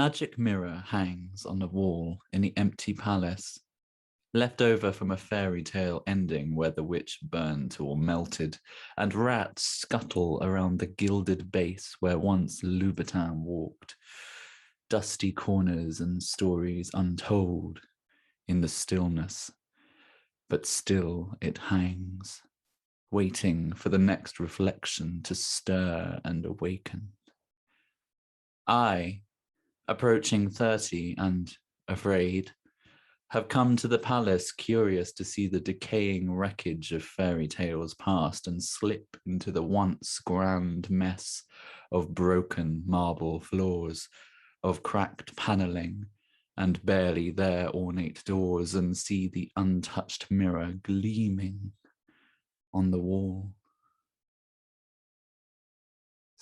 magic mirror hangs on the wall in the empty palace, left over from a fairy tale ending where the witch burnt or melted, and rats scuttle around the gilded base where once Louboutin walked. Dusty corners and stories untold in the stillness, but still it hangs, waiting for the next reflection to stir and awaken. I, approaching 30 and afraid, have come to the palace curious to see the decaying wreckage of fairy tales past and slip into the once grand mess of broken marble floors, of cracked paneling and barely there ornate doors, and see the untouched mirror gleaming on the wall.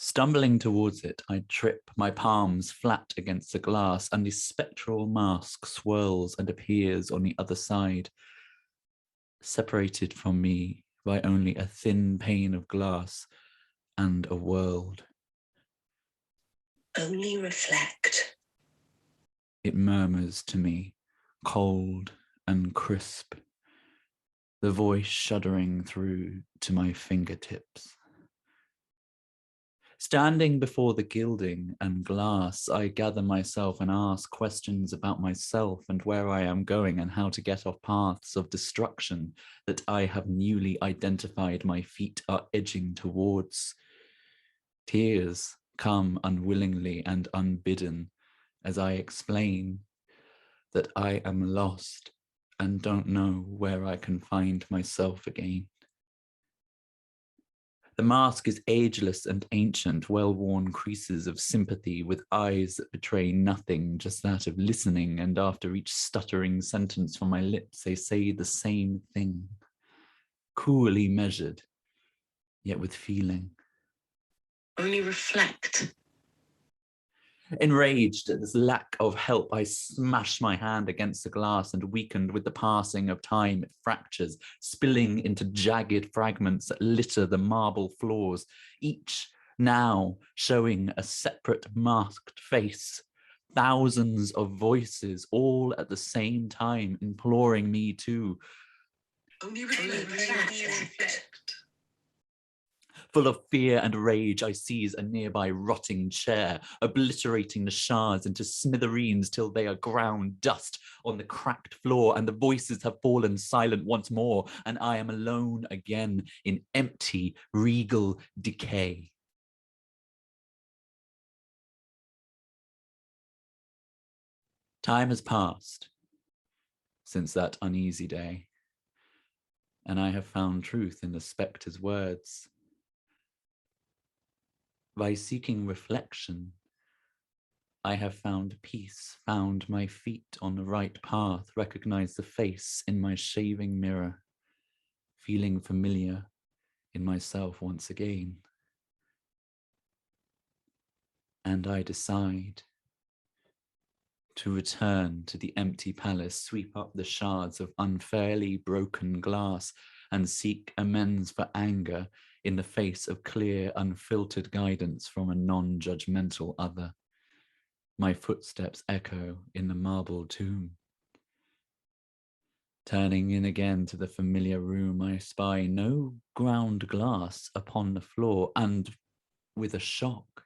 Stumbling towards it, I trip, my palms flat against the glass, and the spectral mask swirls and appears on the other side, separated from me by only a thin pane of glass and a world. Only reflect. It murmurs to me, cold and crisp, the voice shuddering through to my fingertips. Standing before the gilding and glass, I gather myself and ask questions about myself and where I am going and how to get off paths of destruction that I have newly identified my feet are edging towards. Tears come unwillingly and unbidden as I explain that I am lost and don't know where I can find myself again. The mask is ageless and ancient, well-worn creases of sympathy with eyes that betray nothing, just that of listening, and after each stuttering sentence from my lips, they say the same thing, coolly measured, yet with feeling. Only reflect. Enraged at this lack of help, I smash my hand against the glass, and weakened with the passing of time, it fractures, spilling into jagged fragments that litter the marble floors, each now showing a separate masked face. Thousands of voices, all at the same time, imploring me to Only reflect. Full of fear and rage, I seize a nearby rotting chair, obliterating the shards into smithereens till they are ground dust on the cracked floor, and the voices have fallen silent once more, and I am alone again in empty, regal decay. Time has passed since that uneasy day, and I have found truth in the spectre's words. By seeking reflection, I have found peace, found my feet on the right path, recognized the face in my shaving mirror, feeling familiar in myself once again. And I decide to return to the empty palace, sweep up the shards of unfairly broken glass, and seek amends for anger in the face of clear, unfiltered guidance from a non-judgmental other. My footsteps echo in the marble tomb. Turning in again to the familiar room, I spy no ground glass upon the floor, and with a shock,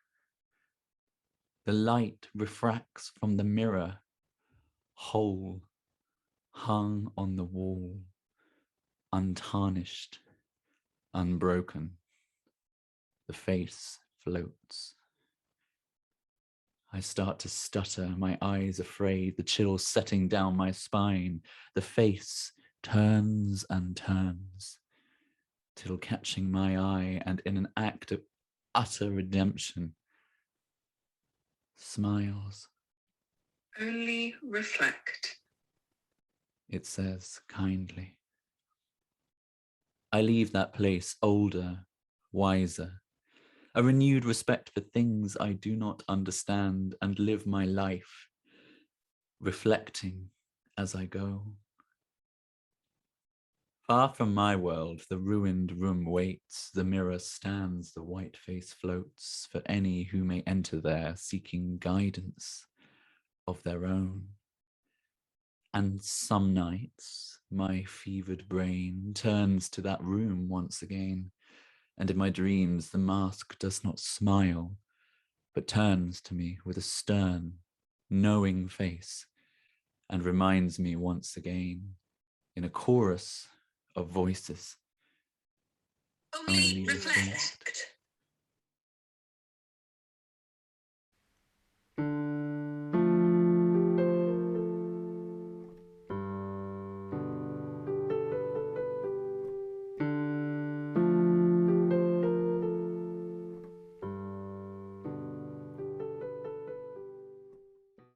the light refracts from the mirror, whole, hung on the wall, untarnished, unbroken. The face floats. I start to stutter, my eyes afraid, the chill setting down my spine. The face turns and turns, till catching my eye, and in an act of utter redemption, smiles. Only reflect. It says kindly. I leave that place older, wiser, a renewed respect for things I do not understand, and live my life, reflecting as I go. Far from my world, the ruined room waits, the mirror stands, the white face floats, for any who may enter there seeking guidance, of their own. And some nights my fevered brain turns to that room once again, and in my dreams the mask does not smile, but turns to me with a stern, knowing face, and reminds me once again, in a chorus of voices, Only reflect.